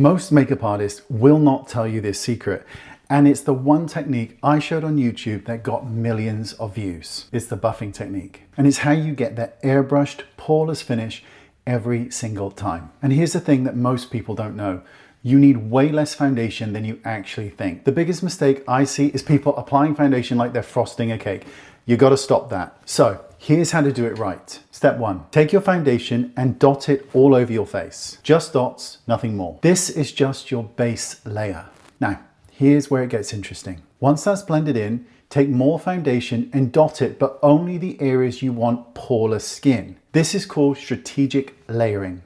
Most makeup artists will not tell you this secret, and it's the one technique I showed on YouTube that got millions of views. It's the buffing technique, and it's how you get that airbrushed, poreless finish every single time. And here's the thing that most people don't know. You need way less foundation than you actually think. The biggest mistake I see is people applying foundation like they're frosting a cake. You got to stop that. So here's how to do it right. Step 1, take your foundation and dot it all over your face. Just dots, nothing more. This is just your base layer. Now, here's where it gets interesting. Once that's blended in, take more foundation and dot it, but only the areas you want poreless skin. This is called strategic layering.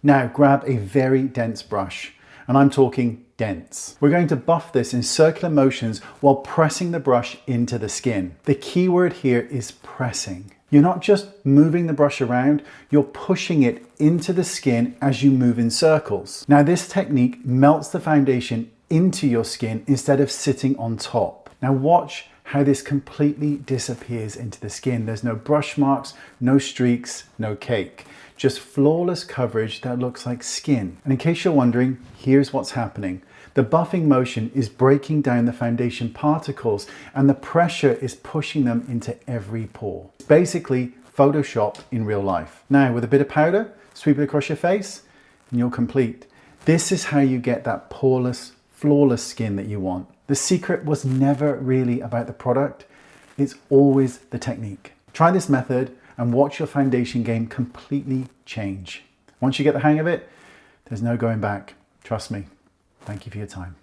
Now grab a very dense brush, and I'm talking dense. We're going to buff this in circular motions while pressing the brush into the skin. The key word here is pressing. You're not just moving the brush around, you're pushing it into the skin as you move in circles. Now this technique melts the foundation into your skin instead of sitting on top. Now watch how this completely disappears into the skin. There's no brush marks, no streaks, no cake. Just flawless coverage that looks like skin. And in case you're wondering, here's what's happening. The buffing motion is breaking down the foundation particles and the pressure is pushing them into every pore. Basically, Photoshop in real life. Now with a bit of powder, sweep it across your face and you're complete. This is how you get that poreless, flawless skin that you want. The secret was never really about the product. It's always the technique. Try this method and watch your foundation game completely change. Once you get the hang of it, there's no going back. Trust me. Thank you for your time.